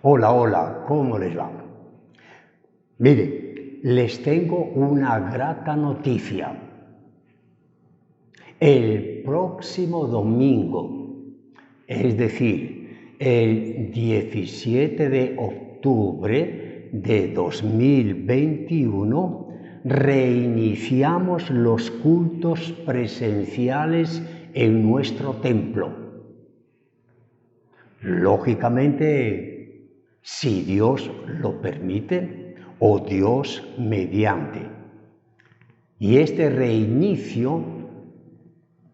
Hola, hola, ¿cómo les va? Mire, les tengo una grata noticia. El próximo domingo, es decir, el 17 de octubre de 2021, reiniciamos los cultos presenciales en nuestro templo. Lógicamente, si Dios lo permite o Dios mediante. Y este reinicio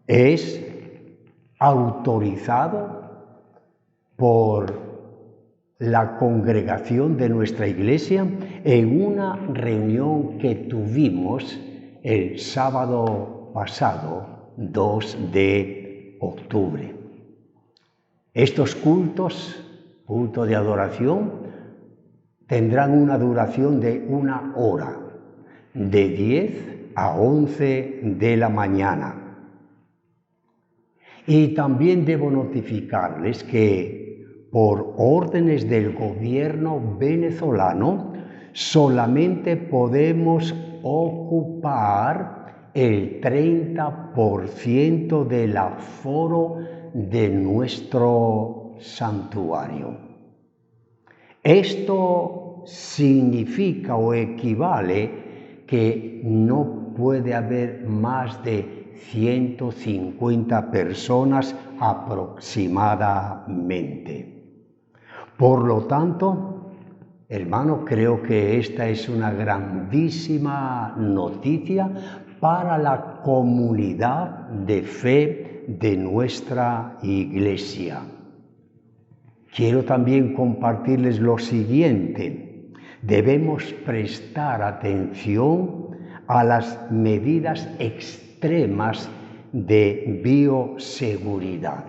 es autorizado por la congregación de nuestra iglesia en una reunión que tuvimos el sábado pasado, 2 de octubre. Estos cultos de adoración, tendrán una duración de 1 hora, de 10 a 11 de la mañana. Y también debo notificarles que por órdenes del gobierno venezolano solamente podemos ocupar el 30% del aforo de nuestro santuario. Esto significa o equivale que no puede haber más de 150 personas aproximadamente. Por lo tanto, hermano, creo que esta es una grandísima noticia para la comunidad de fe de nuestra iglesia. Quiero también compartirles lo siguiente. Debemos prestar atención a las medidas extremas de bioseguridad.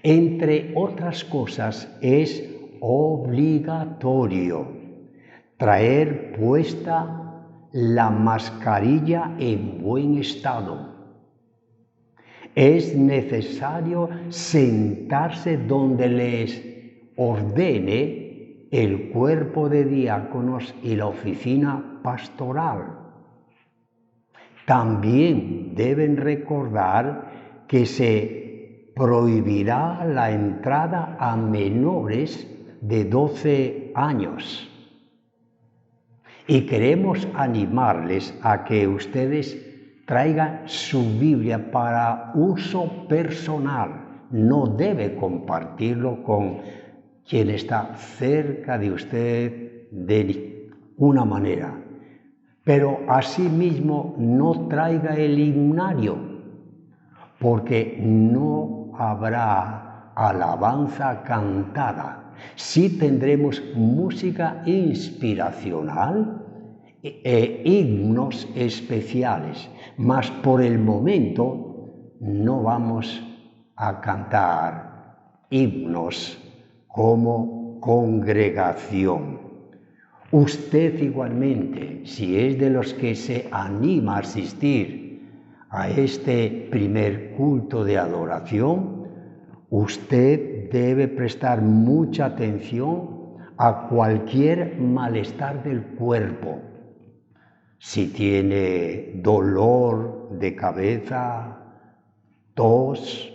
Entre otras cosas, es obligatorio traer puesta la mascarilla en buen estado. Es necesario sentarse donde les ordene el cuerpo de diáconos y la oficina pastoral. También deben recordar que se prohibirá la entrada a menores de 12 años. Y queremos animarles a que ustedes traigan su Biblia para uso personal. No debe compartirlo con quien está cerca de usted de ninguna manera. Pero asimismo no traiga el himnario, porque no habrá alabanza cantada. Sí tendremos música inspiracional e himnos especiales, mas por el momento no vamos a cantar himnos como congregación. Usted igualmente, si es de los que se anima a asistir a este primer culto de adoración, usted debe prestar mucha atención a cualquier malestar del cuerpo. Si tiene dolor de cabeza, tos,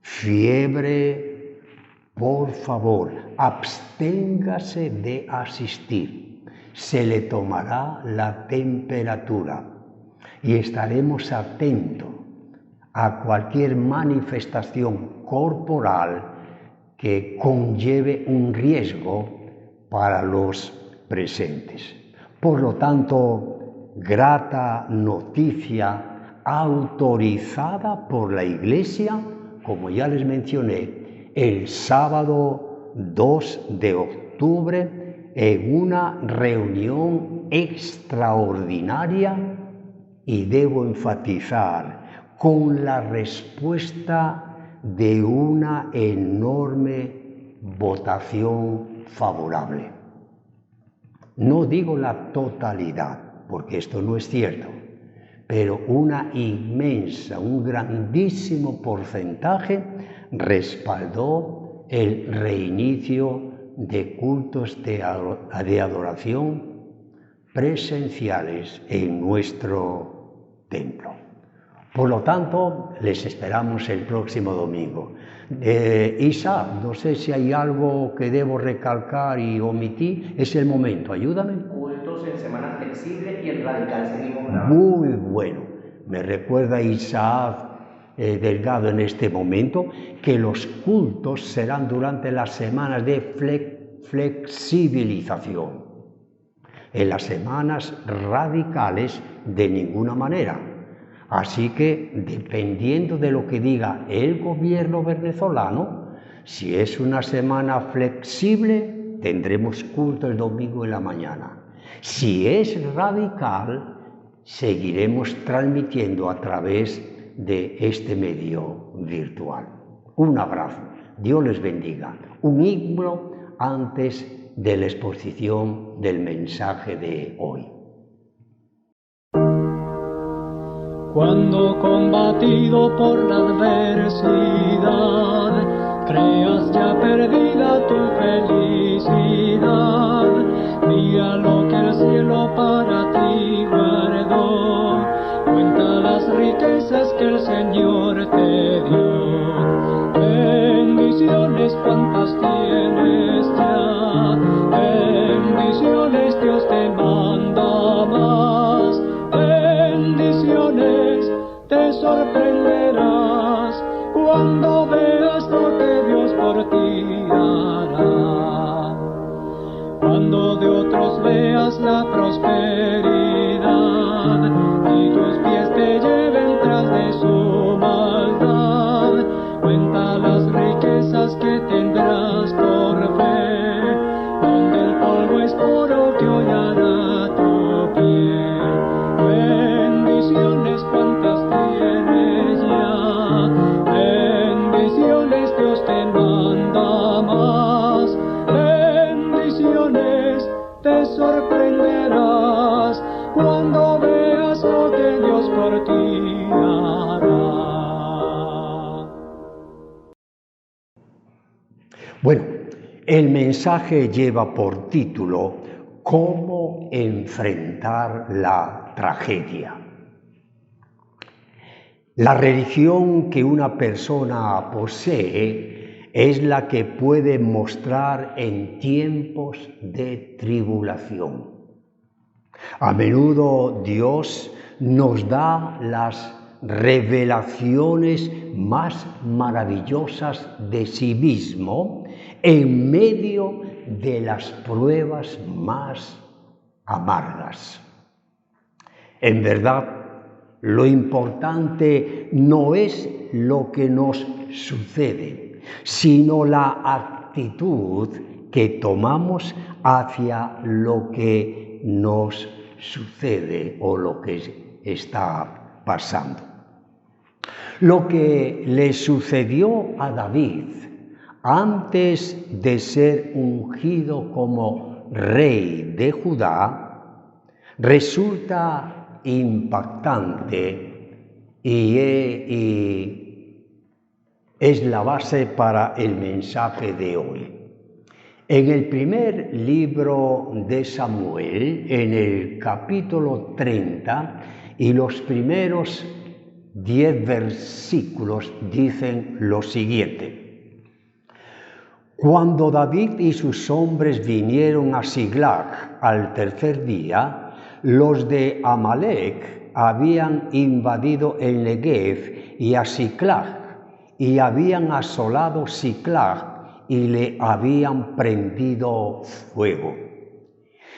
fiebre, por favor, absténgase de asistir. Se le tomará la temperatura y estaremos atentos a cualquier manifestación corporal que conlleve un riesgo para los presentes. Por lo tanto, grata noticia autorizada por la Iglesia, como ya les mencioné, el sábado 2 de octubre en una reunión extraordinaria, y debo enfatizar, con la respuesta de una enorme votación favorable. No digo la totalidad, porque esto no es cierto, pero una inmensa, un grandísimo porcentaje respaldó el reinicio de cultos de adoración presenciales en nuestro templo. Por lo tanto, les esperamos el próximo domingo. Isa, no sé si hay algo que debo recalcar y omitir. Es el momento, ayúdame. Cultos en semana flexible y en radical seguimos grabando. Muy bueno. Me recuerda Isaac Delgado en este momento que los cultos serán durante las semanas de flexibilización. En las semanas radicales de ninguna manera. Así que, dependiendo de lo que diga el gobierno venezolano, si es una semana flexible, tendremos culto el domingo en la mañana. Si es radical, seguiremos transmitiendo a través de este medio virtual. Un abrazo, Dios les bendiga. Un himno antes de la exposición del mensaje de hoy. Cuando combatido por la adversidad, creas ya perdida tu felicidad, mira lo que el cielo para ti guardó, cuenta las riquezas que el Señor te dio. Bendiciones cuantas tienes ya, bendiciones Dios te manda más, bendiciones te sorprenderás cuando veas lo que Dios por ti hará. Cuando de otros veas la prosperidad y tus pies te lleven tras de su maldad, cuenta las riquezas que tendrás por fe, donde el polvo es oro que hollará tu pie. Bendiciones cuantas tienes ya, bendiciones Dios te manda más, bendiciones te sorprenderás cuando veas lo que Dios por ti hará. Bueno, el mensaje lleva por título ¿Cómo enfrentar la tragedia? La religión que una persona posee es la que puede mostrar en tiempos de tribulación. A menudo Dios nos da las revelaciones más maravillosas de sí mismo en medio de las pruebas más amargas. En verdad, lo importante no es lo que nos sucede, sino la actitud que tomamos hacia lo que nos sucede o lo que está pasando. Lo que le sucedió a David antes de ser ungido como rey de Judá resulta impactante y es la base para el mensaje de hoy. En el primer libro de Samuel, en el capítulo 30 y los primeros 10 versículos dicen lo siguiente. Cuando David y sus hombres vinieron a Siglag al tercer día, los de Amalec habían invadido el Negev y a Siglag, y habían asolado Siglag y le habían prendido fuego.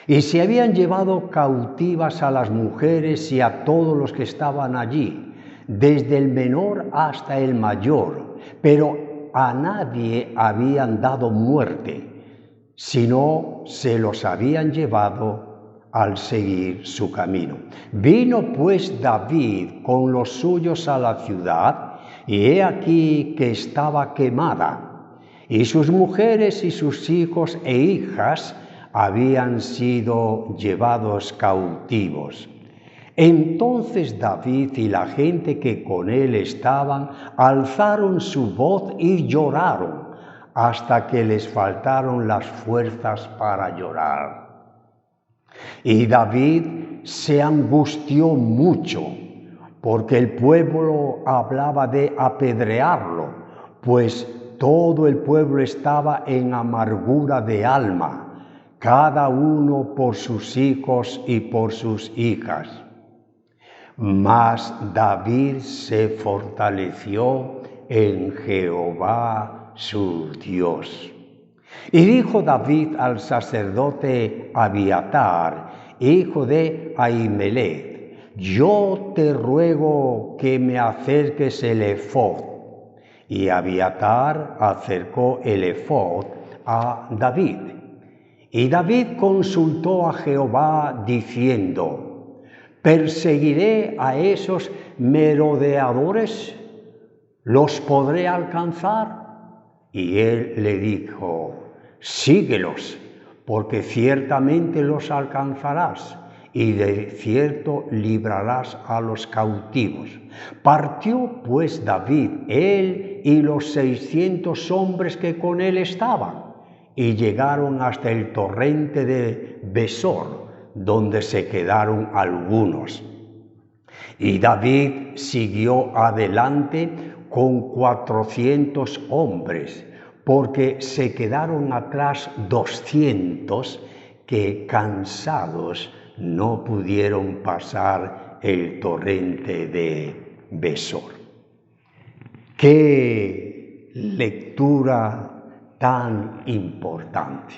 Y se habían llevado cautivas a las mujeres y a todos los que estaban allí, desde el menor hasta el mayor, pero a nadie habían dado muerte, sino se los habían llevado al seguir su camino. Vino pues David con los suyos a la ciudad, y he aquí que estaba quemada, y sus mujeres y sus hijos e hijas habían sido llevados cautivos. Entonces David y la gente que con él estaban alzaron su voz y lloraron hasta que les faltaron las fuerzas para llorar. Y David se angustió mucho, porque el pueblo hablaba de apedrearlo, pues todo el pueblo estaba en amargura de alma, cada uno por sus hijos y por sus hijas. Mas David se fortaleció en Jehová su Dios. Y dijo David al sacerdote Abiatar, hijo de Ahimelech: yo te ruego que me acerques el efod. Y Abiatar acercó el efod a David. Y David consultó a Jehová diciendo: ¿perseguiré a esos merodeadores? ¿Los podré alcanzar? Y él le dijo: síguelos, porque ciertamente los alcanzarás, y de cierto librarás a los cautivos. Partió pues David, él y los 600 hombres que con él estaban, y llegaron hasta el torrente de Besor, donde se quedaron algunos. Y David siguió adelante con 400 hombres, porque se quedaron atrás 200 que, cansados, no pudieron pasar el torrente de Besor. ¡Qué lectura tan importante,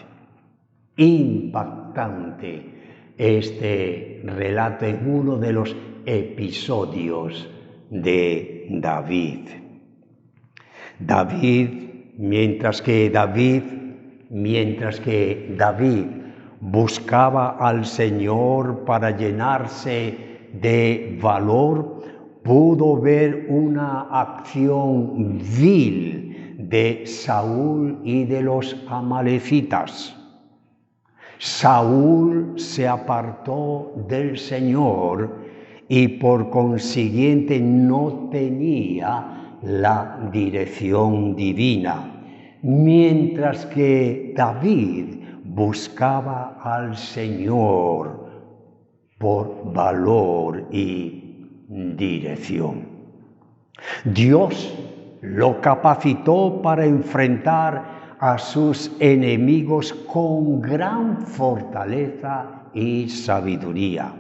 impactante! Este relato en uno de los episodios de David. Mientras que David buscaba al Señor para llenarse de valor, pudo ver una acción vil de Saúl y de los amalecitas. Saúl se apartó del Señor y por consiguiente no tenía la dirección divina, mientras que David buscaba al Señor por valor y dirección. Dios lo capacitó para enfrentar a sus enemigos con gran fortaleza y sabiduría.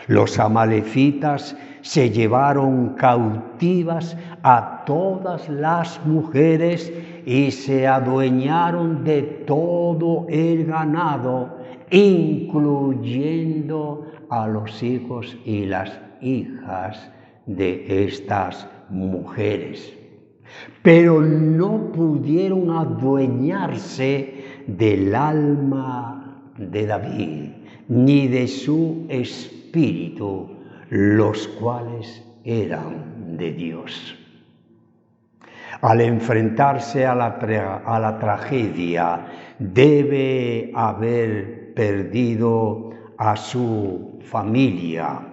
Los amalecitas se llevaron cautivas a todas las mujeres y se adueñaron de todo el ganado, incluyendo a los hijos y las hijas de estas mujeres. Pero no pudieron adueñarse del alma de David, ni de su espíritu, los cuales eran de Dios. Al enfrentarse a la tragedia, debe haber perdido a su familia.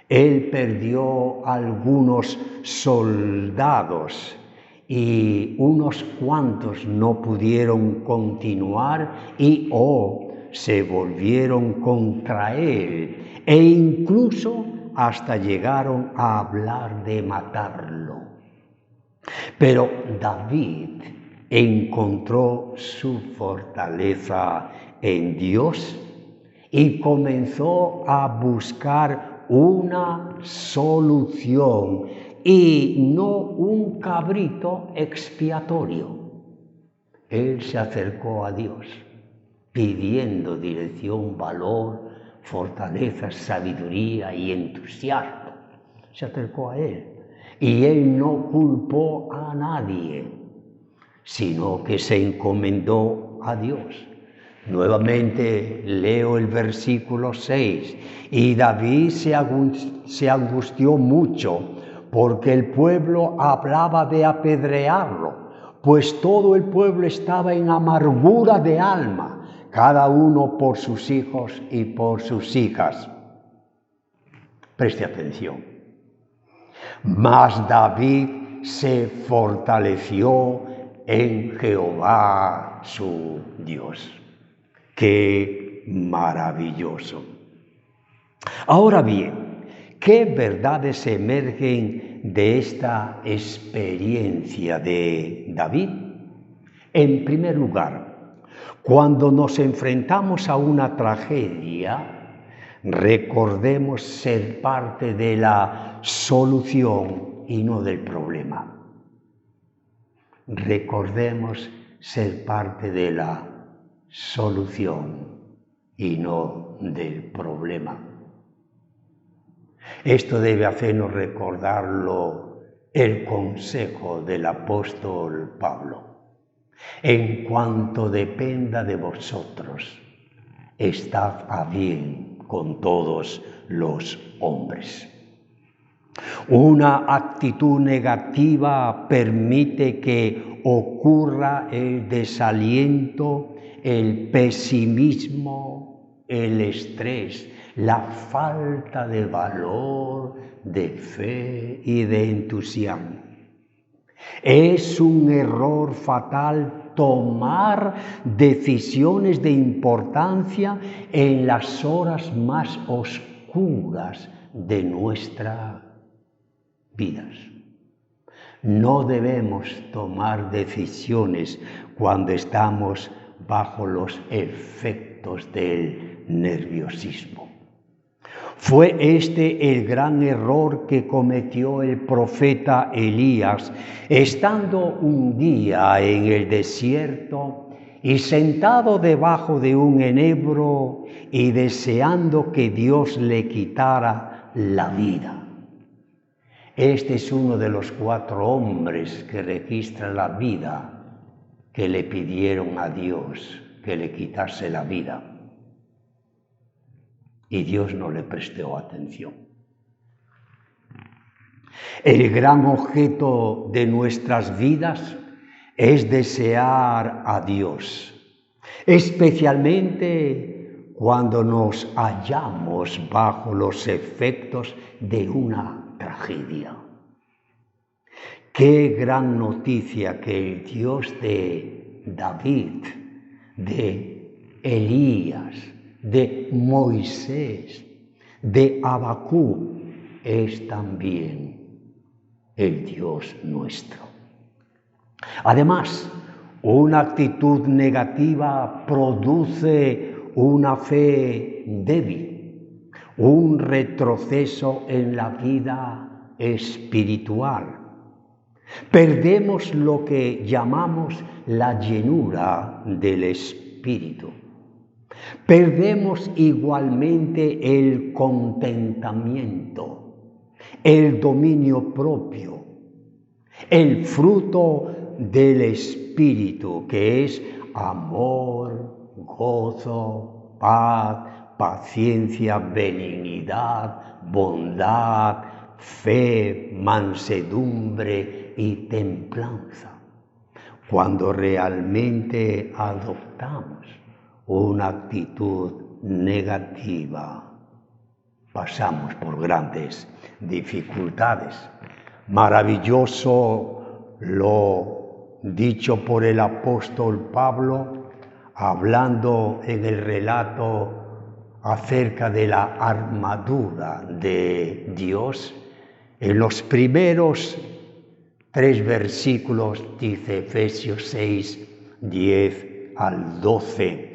Él perdió algunos soldados y unos cuantos no pudieron continuar y se volvieron contra él e incluso hasta llegaron a hablar de matarlo. Pero David encontró su fortaleza en Dios y comenzó a buscar una solución y no un cabrito expiatorio. Él se acercó a Dios pidiendo dirección, valor, fortaleza, sabiduría y entusiasmo. Se acercó a Él y Él no culpó a nadie, sino que se encomendó a Dios. Nuevamente leo el versículo 6. Y David se angustió mucho porque el pueblo hablaba de apedrearlo, pues todo el pueblo estaba en amargura de alma, cada uno por sus hijos y por sus hijas. Preste atención. Mas David se fortaleció en Jehová su Dios. ¡Qué maravilloso! Ahora bien, ¿qué verdades emergen de esta experiencia de David? En primer lugar, cuando nos enfrentamos a una tragedia, recordemos ser parte de la solución y no del problema. Recordemos ser parte de la solución y no del problema. Esto debe hacernos recordarlo el consejo del apóstol Pablo. En cuanto dependa de vosotros, estad a bien con todos los hombres. Una actitud negativa permite que ocurra el desaliento, el pesimismo, el estrés, la falta de valor, de fe y de entusiasmo. Es un error fatal tomar decisiones de importancia en las horas más oscuras de nuestras vidas. No debemos tomar decisiones cuando estamos bajo los efectos del nerviosismo. Fue este el gran error que cometió el profeta Elías, estando un día en el desierto y sentado debajo de un enebro y deseando que Dios le quitara la vida. Este es uno de los 4 hombres que registran la vida que le pidieron a Dios que le quitase la vida. Y Dios no le prestó atención. El gran objeto de nuestras vidas es desear a Dios, especialmente cuando nos hallamos bajo los efectos de una tragedia. Qué gran noticia que el Dios de David, de Elías, de Moisés, de Habacuc, es también el Dios nuestro. Además, una actitud negativa produce una fe débil, un retroceso en la vida espiritual. Perdemos lo que llamamos la llenura del Espíritu. Perdemos igualmente el contentamiento, el dominio propio, el fruto del Espíritu, que es amor, gozo, paz, paciencia, benignidad, bondad, fe, mansedumbre y templanza. Cuando realmente adoptamos una actitud negativa, pasamos por grandes dificultades. Maravilloso lo dicho por el apóstol Pablo, hablando en el relato acerca de la armadura de Dios. En los primeros 3 versículos dice Efesios 6, 10 al 12.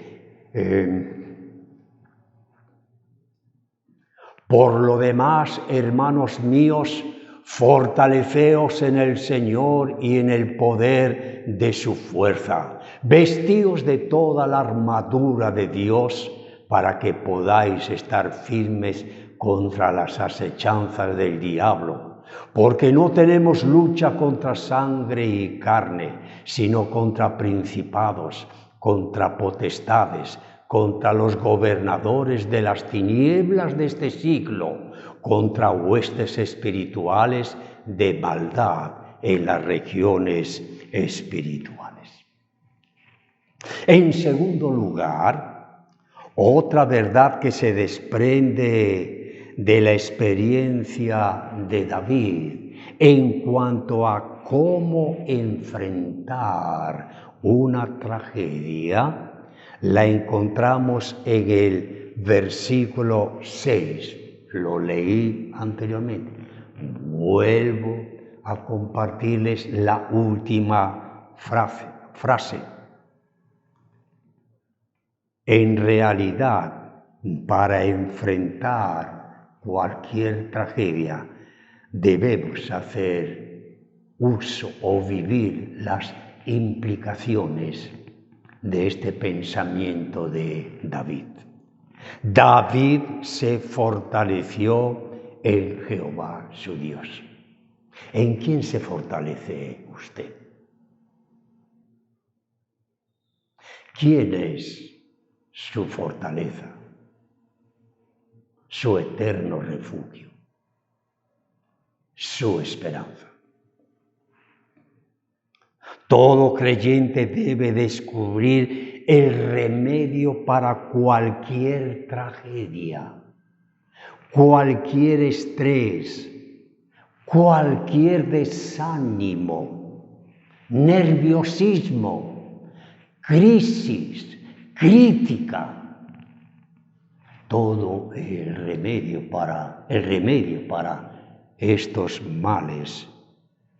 Por lo demás, hermanos míos, fortaleceos en el Señor y en el poder de su fuerza. Vestíos de toda la armadura de Dios para que podáis estar firmes contra las asechanzas del diablo. Porque no tenemos lucha contra sangre y carne, sino contra principados, contra potestades, contra los gobernadores de las tinieblas de este siglo, contra huestes espirituales de maldad en las regiones espirituales. En segundo lugar, otra verdad que se desprende de la experiencia de David en cuanto a cómo enfrentar una tragedia, la encontramos en el versículo 6. Lo leí anteriormente. Vuelvo a compartirles la última frase. En realidad, para enfrentar cualquier tragedia, debemos hacer uso o vivir las implicaciones de este pensamiento de David. David se fortaleció en Jehová, su Dios. ¿En quién se fortalece usted? ¿Quién es su fortaleza? Su eterno refugio, su esperanza. Todo creyente debe descubrir el remedio para cualquier tragedia, cualquier estrés, cualquier desánimo, nerviosismo, crisis, crítica. Todo el remedio para estos males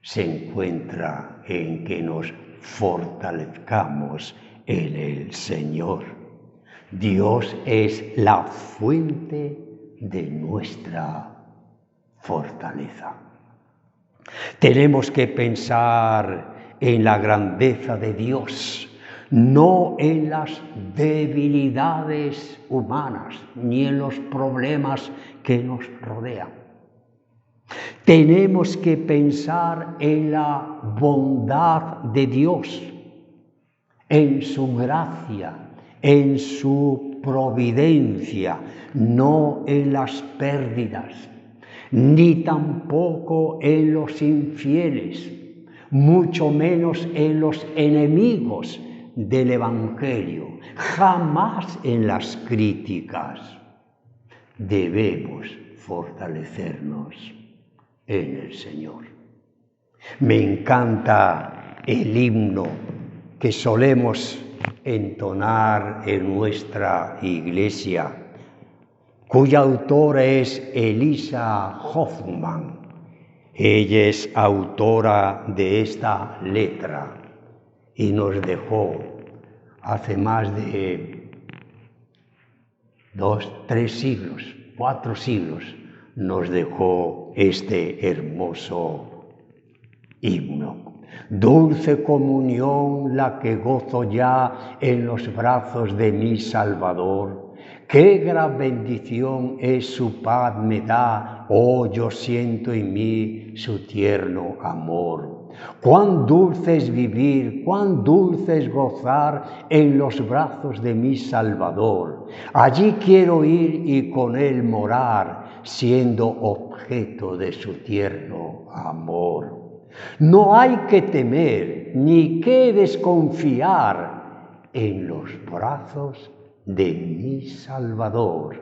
se encuentra en que nos fortalezcamos en el Señor. Dios es la fuente de nuestra fortaleza. Tenemos que pensar en la grandeza de Dios, no en las debilidades humanas ni en los problemas que nos rodean. Tenemos que pensar en la bondad de Dios, en su gracia, en su providencia, no en las pérdidas, ni tampoco en los infieles, mucho menos en los enemigos del Evangelio, jamás en las críticas. Debemos fortalecernos en el Señor. Me encanta el himno que solemos entonar en nuestra iglesia, cuya autora es Elisa Hoffman. Ella es autora de esta letra y nos dejó hace más de 4 siglos, nos dejó este hermoso himno. Dulce comunión la que gozo ya en los brazos de mi Salvador. Qué gran bendición es su paz me da, oh yo siento en mí su tierno amor. Cuán dulce es vivir, cuán dulce es gozar en los brazos de mi Salvador. Allí quiero ir y con él morar, siendo objeto de su tierno amor. No hay que temer ni que desconfiar en los brazos de mi Salvador.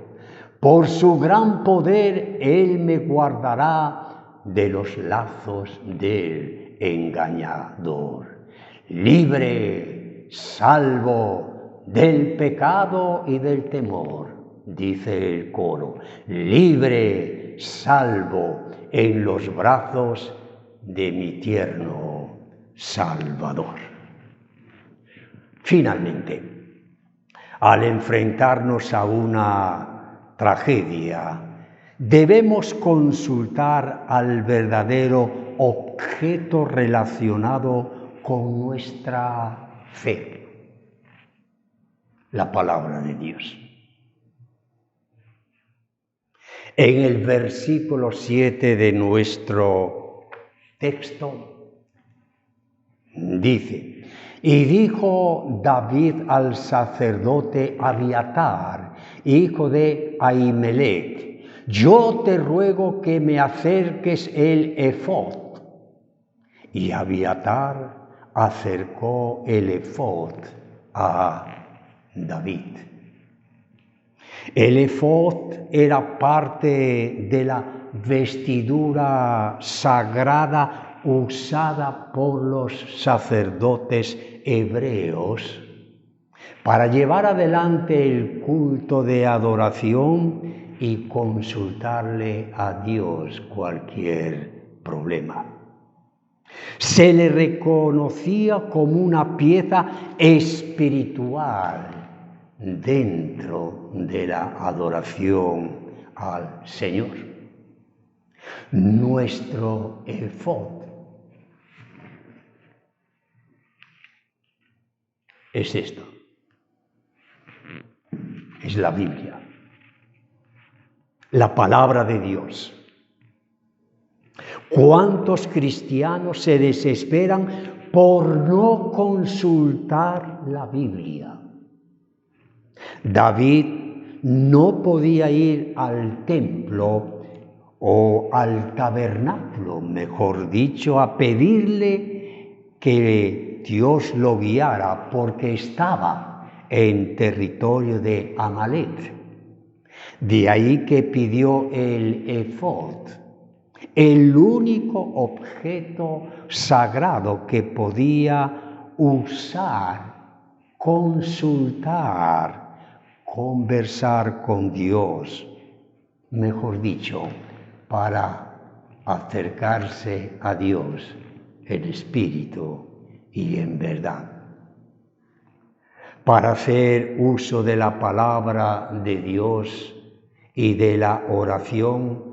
Por su gran poder él me guardará de los lazos del engañador. Libre, salvo del pecado y del temor, dice el coro. Libre, salvo en los brazos de mi tierno Salvador. Finalmente, al enfrentarnos a una tragedia, debemos consultar al verdadero objeto relacionado con nuestra fe, la palabra de Dios. En el versículo 7 de nuestro texto dice: y dijo David al sacerdote Abiatar, hijo de Ahimelech: yo te ruego que me acerques el efod. Y Abiatar acercó el efod a David. El efod era parte de la vestidura sagrada usada por los sacerdotes hebreos para llevar adelante el culto de adoración y consultarle a Dios cualquier problema. Se le reconocía como una pieza espiritual dentro de la adoración al Señor. Nuestro efod es esto, es la Biblia, la palabra de Dios. ¿Cuántos cristianos se desesperan por no consultar la Biblia? David no podía ir al templo o al tabernáculo, mejor dicho, a pedirle que Dios lo guiara porque estaba en territorio de Amalek. De ahí que pidió el efod, el único objeto sagrado que podía usar, consultar, conversar con Dios, mejor dicho, para acercarse a Dios en espíritu y en verdad. Para hacer uso de la palabra de Dios y de la oración,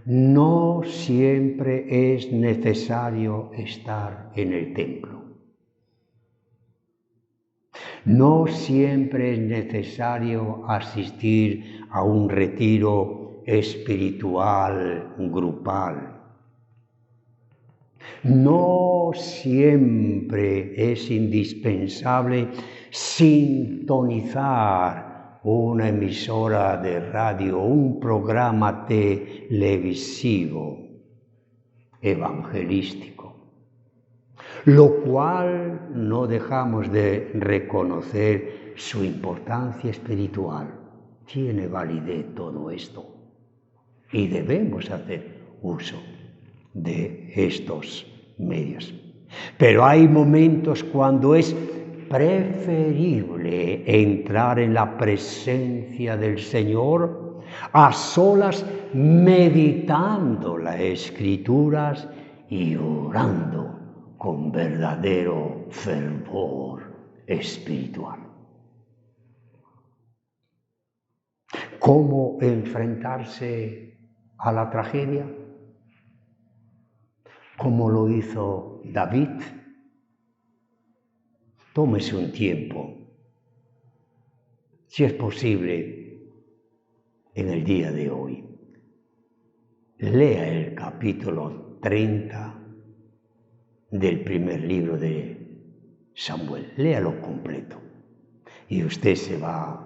no siempre es necesario estar en el templo. No siempre es necesario asistir a un retiro espiritual grupal. No siempre es indispensable sintonizar una emisora de radio, un programa televisivo evangelístico, lo cual no dejamos de reconocer su importancia espiritual. Tiene validez todo esto y debemos hacer uso de estos medios. Pero hay momentos cuando es preferible entrar en la presencia del Señor a solas, meditando las Escrituras y orando con verdadero fervor espiritual. ¿Cómo enfrentarse a la tragedia? ¿Cómo lo hizo David? Tómese un tiempo, si es posible, en el día de hoy. Lea el capítulo 30 del primer libro de Samuel. Léalo completo y usted se va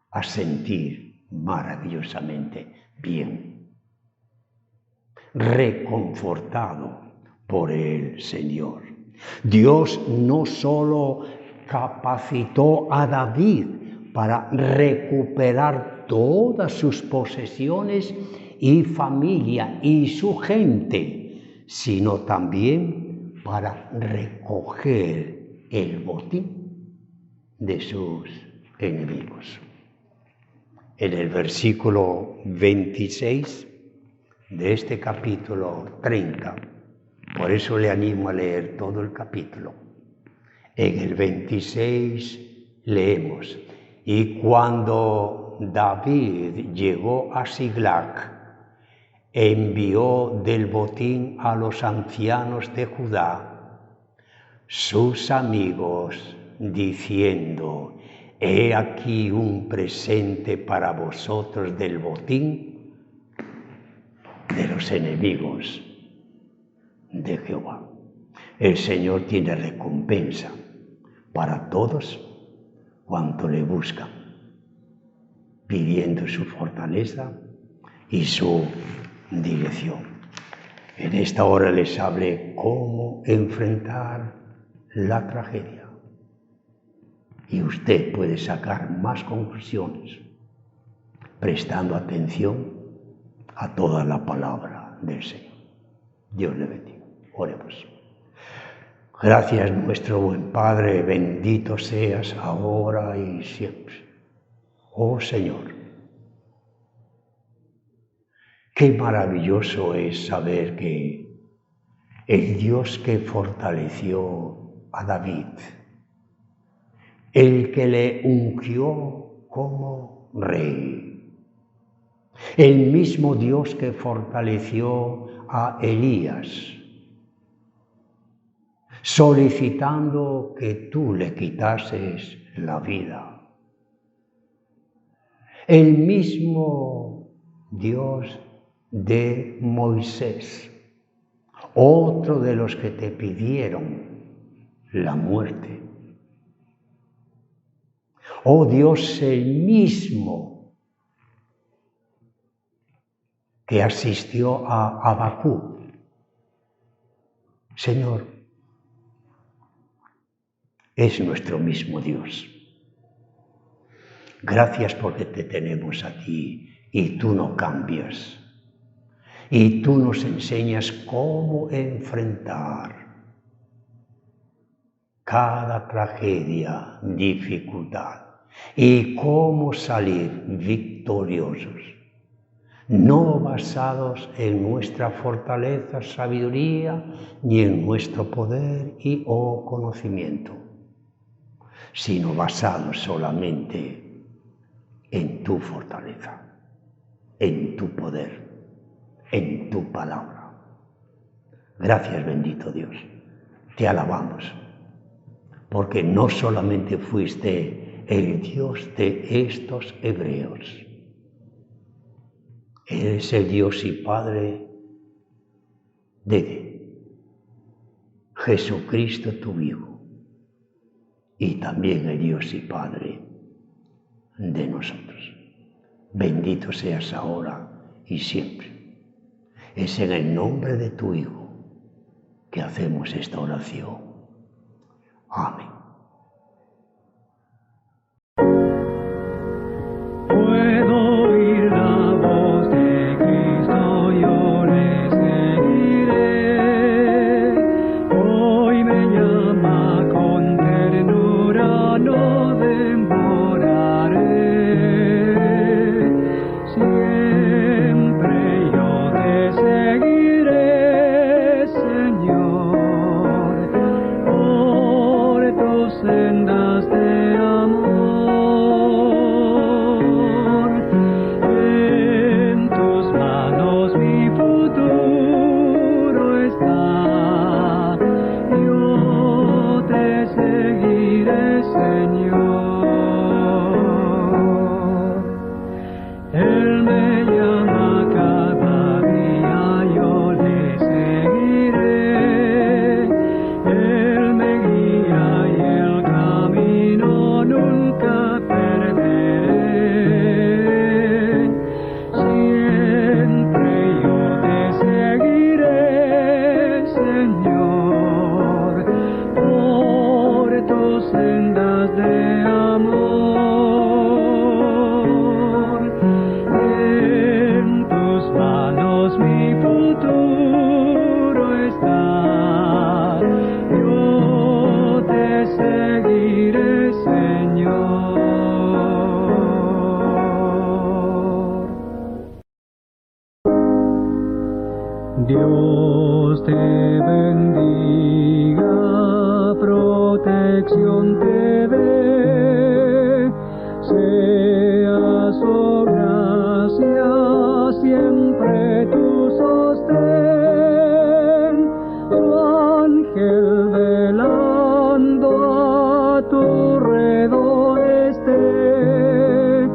a sentir maravillosamente bien, reconfortado por el Señor. Dios no solo capacitó a David para recuperar todas sus posesiones y familia y su gente, sino también para recoger el botín de sus enemigos. En el versículo 26 de este capítulo 30, por eso le animo a leer todo el capítulo. En el 26 leemos: y cuando David llegó a Siglag, envió del botín a los ancianos de Judá, sus amigos, diciendo: he aquí un presente para vosotros del botín de los enemigos de Jehová. El Señor tiene recompensa para todos cuanto le buscan, pidiendo su fortaleza y su dirección. En esta hora les hablé cómo enfrentar la tragedia. Y usted puede sacar más conclusiones prestando atención a toda la palabra del Señor. Dios le bendiga. Oremos. Gracias, nuestro buen Padre, bendito seas ahora y siempre. Oh Señor, qué maravilloso es saber que el Dios que fortaleció a David, el que le ungió como rey, el mismo Dios que fortaleció a Elías, solicitando que tú le quitases la vida. El mismo Dios de Moisés, otro de los que te pidieron la muerte. Oh Dios, el mismo que asistió a Habacuc. Señor, es nuestro mismo Dios. Gracias porque te tenemos a ti y tú no cambias. Y tú nos enseñas cómo enfrentar cada tragedia, dificultad y cómo salir victoriosos, no basados en nuestra fortaleza, sabiduría, ni en nuestro poder y o conocimiento, sino basados solamente en tu fortaleza, en tu poder, en tu palabra. Gracias, bendito Dios. Te alabamos, porque no solamente fuiste el Dios de estos hebreos, eres el Dios y Padre de Jesucristo tu Hijo, y también el Dios y Padre de nosotros. Bendito seas ahora y siempre. Es en el nombre de tu Hijo que hacemos esta oración. Amén. Puedo oír la voz de Cristo, yo le seguiré. Hoy me llama con ternura, no demoraré. Siempre yo te seguiré, Señor, por tus sendas de amor. En tus manos mi futuro está. Yo te seguiré, Señor. Él me llama cada día, yo le seguiré. Él me guía y el camino nunca perderé. Siempre yo te seguiré, Señor, por tus sendas de amor. En tus manos mi futuro está. Yo te seguiré, Señor. Dios te bendiga, protección te dé, sea su gracia siempre tu sostén, su ángel velando a tu redor esté,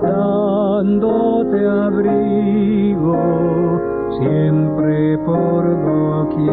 dándote abrigo siempre por doquier.